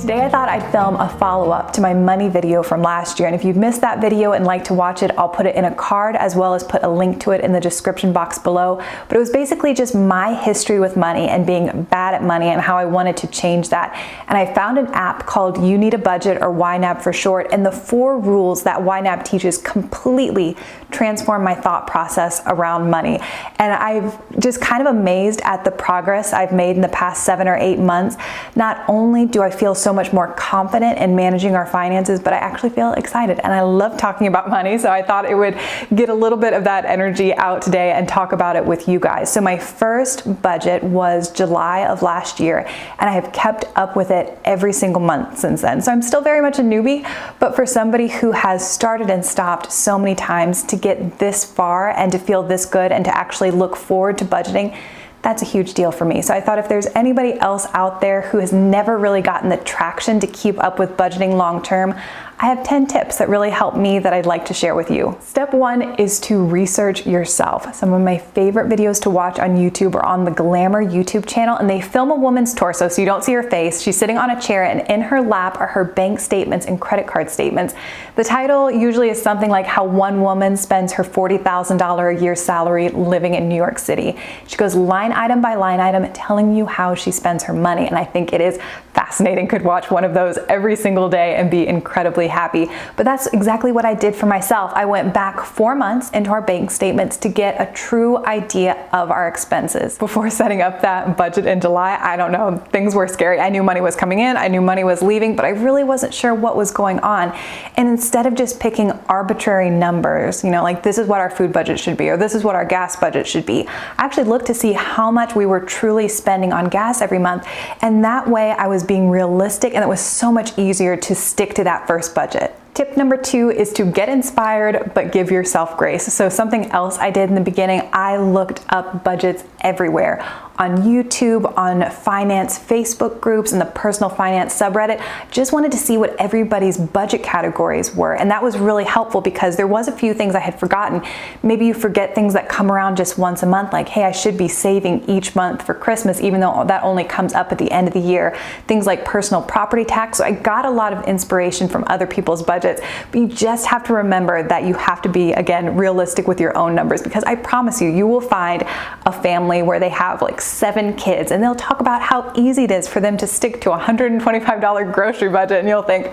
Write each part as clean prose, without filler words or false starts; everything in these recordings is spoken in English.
Today I thought I'd film a follow-up to my money video from last year, and if you've missed that video and like to watch it, I'll put it in a card as well as put a link to it in the description box below. But it was basically just my history with money and being bad at money and how I wanted to change that. And I found an app called You Need a Budget, or YNAB for short, and the 4 rules that YNAB teaches completely transformed my thought process around money. And I've just kind of amazed at the progress I've made in the past 7 or 8 months. Not only do I feel so much more confident in managing our finances, but I actually feel excited, and I love talking about money, so I thought it would get a little bit of that energy out today and talk about it with you guys. So my first budget was July of last year, and I have kept up with it every single month since then. So I'm still very much a newbie, but for somebody who has started and stopped so many times, to get this far and to feel this good and to actually look forward to budgeting, that's a huge deal for me. So I thought if there's anybody else out there who has never really gotten the traction to keep up with budgeting long term, I have 10 tips that really help me that I'd like to share with you. Step 1 is to research yourself. Some of my favorite videos to watch on YouTube are on the Glamour YouTube channel, and they film a woman's torso so you don't see her face. She's sitting on a chair, and in her lap are her bank statements and credit card statements. The title usually is something like how one woman spends her $40,000 a year salary living in New York City. She goes line item by line item telling you how she spends her money, and I think it is fascinating. Could watch one of those every single day and be incredibly happy. But that's exactly what I did for myself. I went back 4 months into our bank statements to get a true idea of our expenses. Before setting up that budget in July, I don't know, things were scary. I knew money was coming in, I knew money was leaving, but I really wasn't sure what was going on. And instead of just picking arbitrary numbers, like this is what our food budget should be, or this is what our gas budget should be, I actually looked to see how much we were truly spending on gas every month. And that way I was being realistic, and it was so much easier to stick to that first budget. Tip number 2 is to get inspired, but give yourself grace. So something else I did in the beginning, I looked up budgets everywhere. On YouTube, on finance Facebook groups, and the personal finance subreddit. Just wanted to see what everybody's budget categories were. And that was really helpful because there was a few things I had forgotten. Maybe you forget things that come around just once a month, like, hey, I should be saving each month for Christmas, even though that only comes up at the end of the year. Things like personal property tax. So I got a lot of inspiration from other people's budgets, but you just have to remember that you have to be, again, realistic with your own numbers, because I promise you, you will find a family where they have like 7 kids, and they'll talk about how easy it is for them to stick to a $125 grocery budget, and you'll think,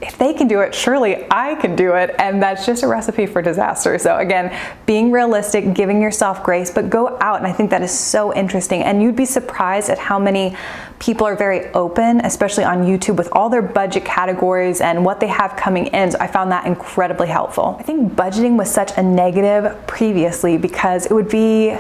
if they can do it, surely I can do it. And that's just a recipe for disaster. So again, being realistic, giving yourself grace, but go out. And I think that is so interesting. And you'd be surprised at how many people are very open, especially on YouTube, with all their budget categories and what they have coming in. So I found that incredibly helpful. I think budgeting was such a negative previously because it would be,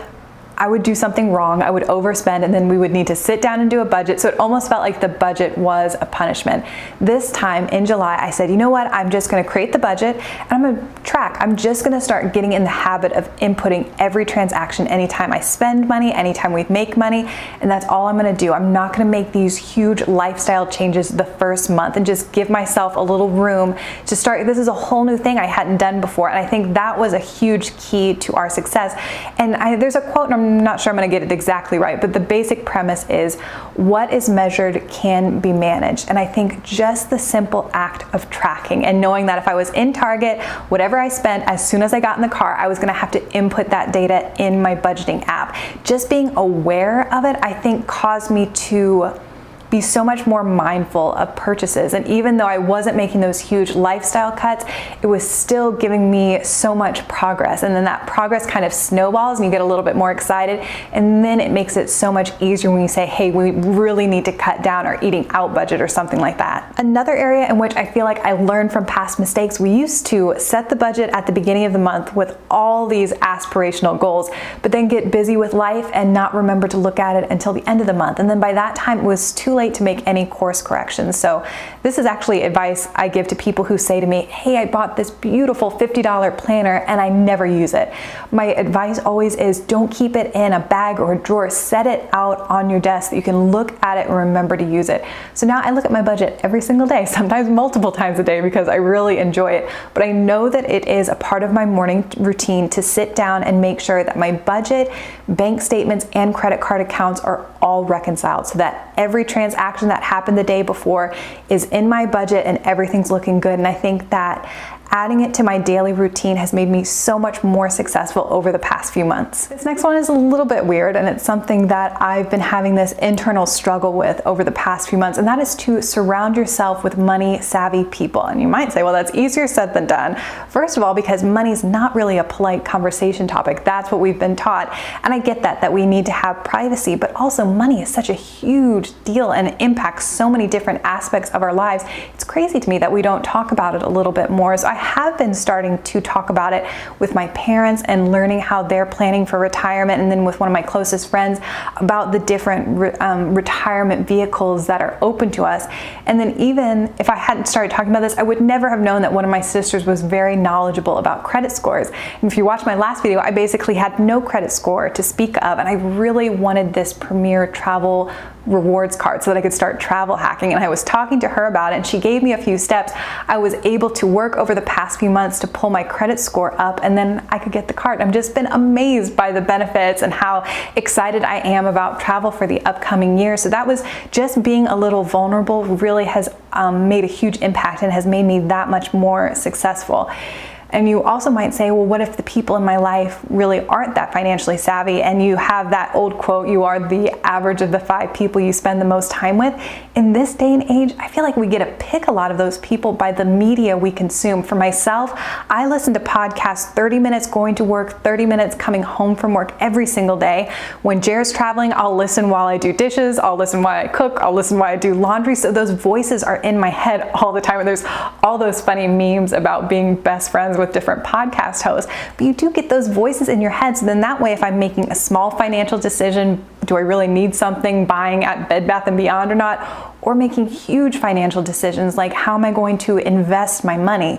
I would do something wrong, I would overspend, and then we would need to sit down and do a budget. So it almost felt like the budget was a punishment. This time in July, I said, you know what? I'm just gonna create the budget and I'm gonna track. I'm just gonna start getting in the habit of inputting every transaction anytime I spend money, anytime we make money, and that's all I'm gonna do. I'm not gonna make these huge lifestyle changes the first month and just give myself a little room to start. This is a whole new thing I hadn't done before, and I think that was a huge key to our success. And there's a quote, and I'm not sure I'm going to get it exactly right, but the basic premise is what is measured can be managed. And I think just the simple act of tracking and knowing that if I was in Target, whatever I spent, as soon as I got in the car, I was going to have to input that data in my budgeting app. Just being aware of it, I think, caused me to be so much more mindful of purchases. And even though I wasn't making those huge lifestyle cuts, it was still giving me so much progress. And then that progress kind of snowballs and you get a little bit more excited. And then it makes it so much easier when you say, hey, we really need to cut down our eating out budget or something like that. Another area in which I feel like I learned from past mistakes, we used to set the budget at the beginning of the month with all these aspirational goals, but then get busy with life and not remember to look at it until the end of the month. And then by that time, it was too late to make any course corrections. So this is actually advice I give to people who say to me, hey, I bought this beautiful $50 planner and I never use it. My advice always is don't keep it in a bag or a drawer. Set it out on your desk so you can look at it and remember to use it. So now I look at my budget every single day, sometimes multiple times a day, because I really enjoy it. But I know that it is a part of my morning routine to sit down and make sure that my budget, bank statements, and credit card accounts are all reconciled so that every transaction transaction that happened the day before is in my budget and everything's looking good. And I think that adding it to my daily routine has made me so much more successful over the past few months. This next one is a little bit weird, and it's something that I've been having this internal struggle with over the past few months, and that is to surround yourself with money-savvy people. And you might say, well, that's easier said than done. First of all, because money's not really a polite conversation topic. That's what we've been taught. And I get that we need to have privacy, but also money is such a huge deal and impacts so many different aspects of our lives. It's crazy to me that we don't talk about it a little bit more. So I have been starting to talk about it with my parents and learning how they're planning for retirement, and then with one of my closest friends about the different retirement vehicles that are open to us. And then even if I hadn't started talking about this, I would never have known that one of my sisters was very knowledgeable about credit scores. And if you watch my last video, I basically had no credit score to speak of, and I really wanted this premier travel rewards card so that I could start travel hacking. And I was talking to her about it, and she gave me a few steps. I was able to work over the past few months to pull my credit score up, and then I could get the card. I've just been amazed by the benefits and how excited I am about travel for the upcoming year. So that was just being a little vulnerable really has made a huge impact and has made me that much more successful. And you also might say, well, what if the people in my life really aren't that financially savvy? And you have that old quote, you are the average of the 5 people you spend the most time with. In this day and age, I feel like we get to pick a lot of those people by the media we consume. For myself, I listen to podcasts 30 minutes going to work, 30 minutes coming home from work every single day. When Jared's traveling, I'll listen while I do dishes, I'll listen while I cook, I'll listen while I do laundry. So those voices are in my head all the time. And there's all those funny memes about being best friends with different podcast hosts, but you do get those voices in your head. So then that way, if I'm making a small financial decision, do I really need something, buying at Bed Bath & Beyond or not, or making huge financial decisions like how am I going to invest my money,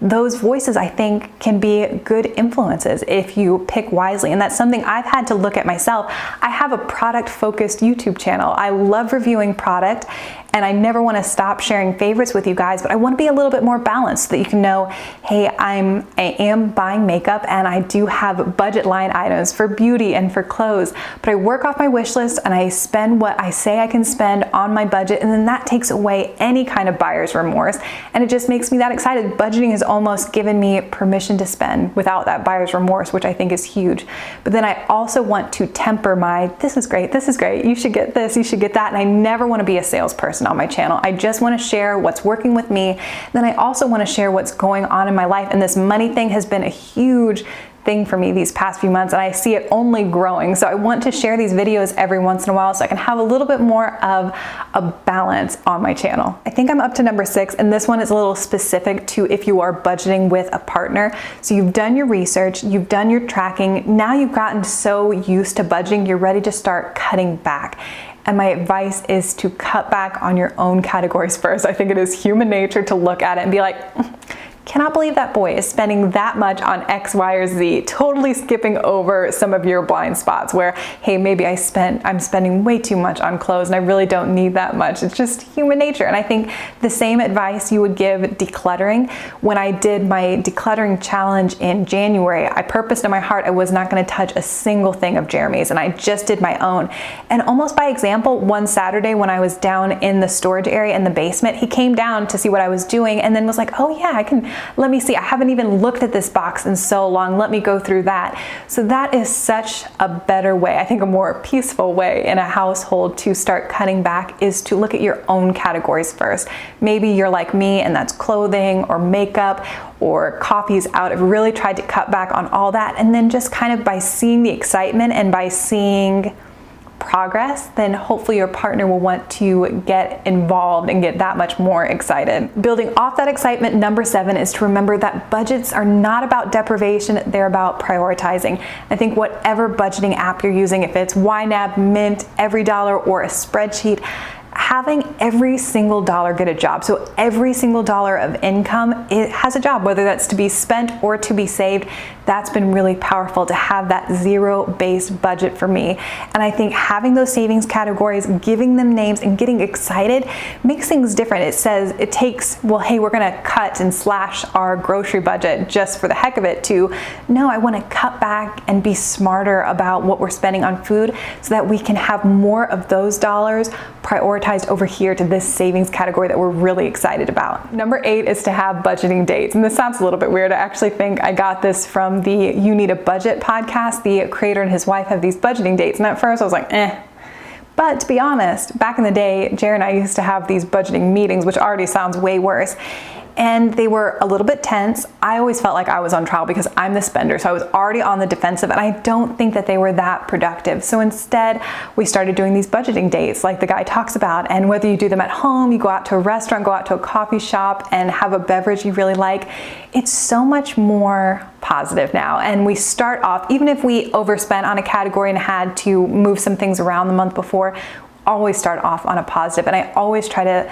those voices I think can be good influences if you pick wisely. And that's something I've had to look at myself. I have a product-focused YouTube channel. I love reviewing product, and I never want to stop sharing favorites with you guys, but I want to be a little bit more balanced so that you can know, hey, I am buying makeup and I do have budget line items for beauty and for clothes, but I work off my wish list and I spend what I say I can spend on my budget, and then that takes away any kind of buyer's remorse, and it just makes me that excited. Budgeting has almost given me permission to spend without that buyer's remorse, which I think is huge. But then I also want to temper my, this is great, you should get this, you should get that, and I never want to be a salesperson on my channel. I just want to share what's working with me. Then I also want to share what's going on in my life, and this money thing has been a huge thing for me these past few months, and I see it only growing. So I want to share these videos every once in a while so I can have a little bit more of a balance on my channel. I think I'm up to number 6, and this one is a little specific to if you are budgeting with a partner. So you've done your research, you've done your tracking, now you've gotten so used to budgeting, you're ready to start cutting back. And my advice is to cut back on your own categories first. I think it is human nature to look at it and be like, cannot believe that boy is spending that much on X, Y, or Z, totally skipping over some of your blind spots where, hey, maybe I'm spending way too much on clothes and I really don't need that much. It's just human nature. And I think the same advice you would give decluttering. When I did my decluttering challenge in January, I purposed in my heart I was not going to touch a single thing of Jeremy's, and I just did my own. And almost by example, one Saturday when I was down in the storage area in the basement, he came down to see what I was doing and then was like, oh yeah, let me see, I haven't even looked at this box in so long, let me go through that. So that is such a better way, I think a more peaceful way in a household to start cutting back, is to look at your own categories first. Maybe you're like me and that's clothing or makeup or coffee's out. I've really tried to cut back on all that, and then just kind of by seeing the excitement and by seeing progress, then hopefully your partner will want to get involved and get that much more excited. Building off that excitement, number 7 is to remember that budgets are not about deprivation, they're about prioritizing. I think whatever budgeting app you're using, if it's YNAB, Mint, EveryDollar, or a spreadsheet, having every single dollar get a job. So every single dollar of income, it has a job, whether that's to be spent or to be saved. That's been really powerful to have that zero-based budget for me. And I think having those savings categories, giving them names and getting excited makes things different. It says, it takes, well, hey, we're gonna cut and slash our grocery budget just for the heck of it, to, no, I wanna cut back and be smarter about what we're spending on food so that we can have more of those dollars prioritized over here to this savings category that we're really excited about. Number 8 is to have budgeting dates. And this sounds a little bit weird. I actually think I got this from the You Need a Budget podcast. The creator and his wife have these budgeting dates. And at first I was like, eh. But to be honest, back in the day, Jerry and I used to have these budgeting meetings, which already sounds way worse. And they were a little bit tense. I always felt like I was on trial because I'm the spender, so I was already on the defensive, and I don't think that they were that productive. So instead, we started doing these budgeting dates like the guy talks about, and whether you do them at home, you go out to a restaurant, go out to a coffee shop, and have a beverage you really like, it's so much more positive now. And we start off, even if we overspent on a category and had to move some things around the month before, always start off on a positive. And I always try to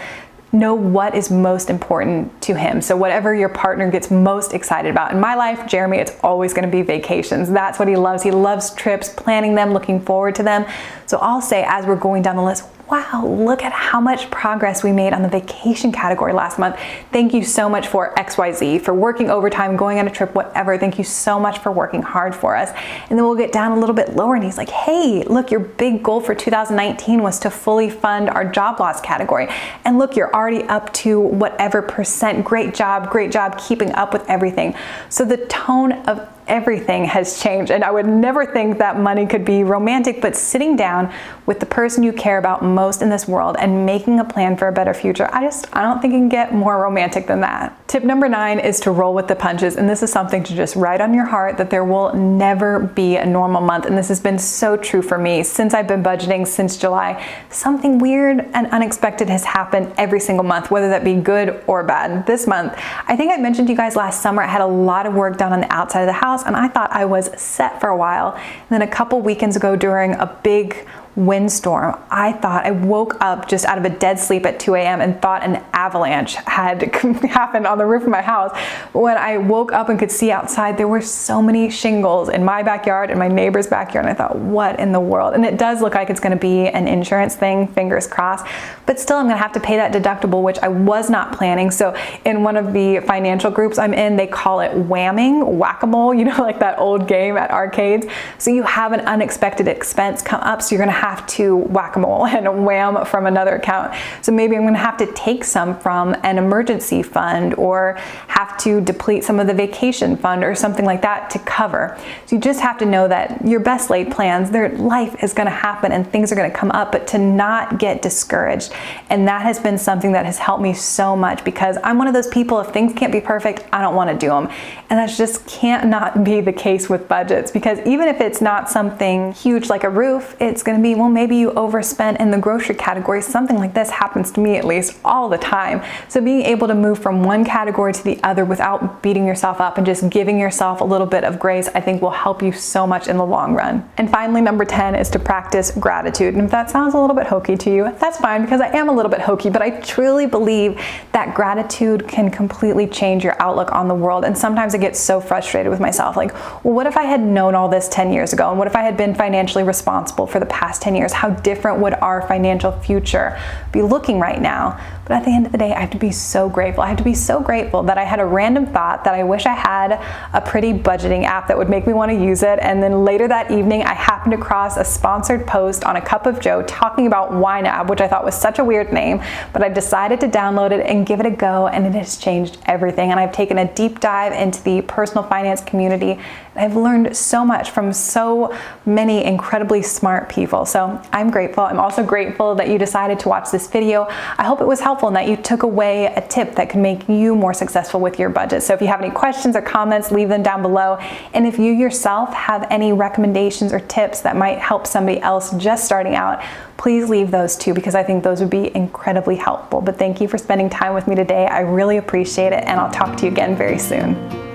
know what is most important to him. So whatever your partner gets most excited about. In my life, Jeremy, it's always going to be vacations. That's what he loves. He loves trips, planning them, looking forward to them. So I'll say, as we're going down the list, wow, look at how much progress we made on the vacation category last month. Thank you so much for XYZ, for working overtime, going on a trip, whatever. Thank you so much for working hard for us. And then we'll get down a little bit lower and he's like, hey, look, your big goal for 2019 was to fully fund our job loss category. And look, you're already up to whatever percent. Great job keeping up with everything. So the tone of everything has changed. And I would never think that money could be romantic, but sitting down with the person you care about most in this world and making a plan for a better future, I don't think it can get more romantic than that. Tip number 9 is to roll with the punches. And this is something to just write on your heart, that there will never be a normal month. And this has been so true for me since I've been budgeting since July. Something weird and unexpected has happened every single month, whether that be good or bad. This month, I think I mentioned to you guys last summer, I had a lot of work done on the outside of the house, and I thought I was set for a while. And then a couple weekends ago during a big windstorm, I woke up just out of a dead sleep at 2 a.m. and thought an avalanche had happened on the roof of my house. But when I woke up and could see outside, there were so many shingles in my backyard and my neighbor's backyard, and I thought, what in the world? And it does look like it's going to be an insurance thing, fingers crossed, but still I'm going to have to pay that deductible, which I was not planning. So in one of the financial groups I'm in, they call it whamming, whack-a-mole, you know, like that old game at arcades. So you have an unexpected expense come up, so you're going to have to whack-a-mole and wham from another account. So maybe I'm going to have to take some from an emergency fund, or have to deplete some of the vacation fund or something like that to cover. So you just have to know that your best laid plans, their life is going to happen and things are going to come up, but to not get discouraged. And that has been something that has helped me so much, because I'm one of those people, if things can't be perfect, I don't want to do them. And that just can't not be the case with budgets, because even if it's not something huge like a roof, it's going to be, well, maybe you overspent in the grocery category. Something like this happens to me at least all the time. So being able to move from one category to the other without beating yourself up and just giving yourself a little bit of grace, I think will help you so much in the long run. And finally, number 10 is to practice gratitude. And if that sounds a little bit hokey to you, that's fine, because I am a little bit hokey, but I truly believe that gratitude can completely change your outlook on the world. And sometimes I get so frustrated with myself, like, well, what if I had known all this 10 years ago? And what if I had been financially responsible for the past 10 years? How different would our financial future be looking right now? But at the end of the day, I have to be so grateful. I have to be so grateful that I had a random thought that I wish I had a pretty budgeting app that would make me want to use it. And then later that evening, I happened across a sponsored post on A Cup of Joe talking about YNAB, which I thought was such a weird name, but I decided to download it and give it a go, and it has changed everything. And I've taken a deep dive into the personal finance community, and I've learned so much from so many incredibly smart people. So I'm grateful. I'm also grateful that you decided to watch this video. I hope it was helpful and that you took away a tip that could make you more successful with your budget. So if you have any questions or comments, leave them down below. And if you yourself have any recommendations or tips that might help somebody else just starting out, please leave those too, because I think those would be incredibly helpful. But thank you for spending time with me today. I really appreciate it, and I'll talk to you again very soon.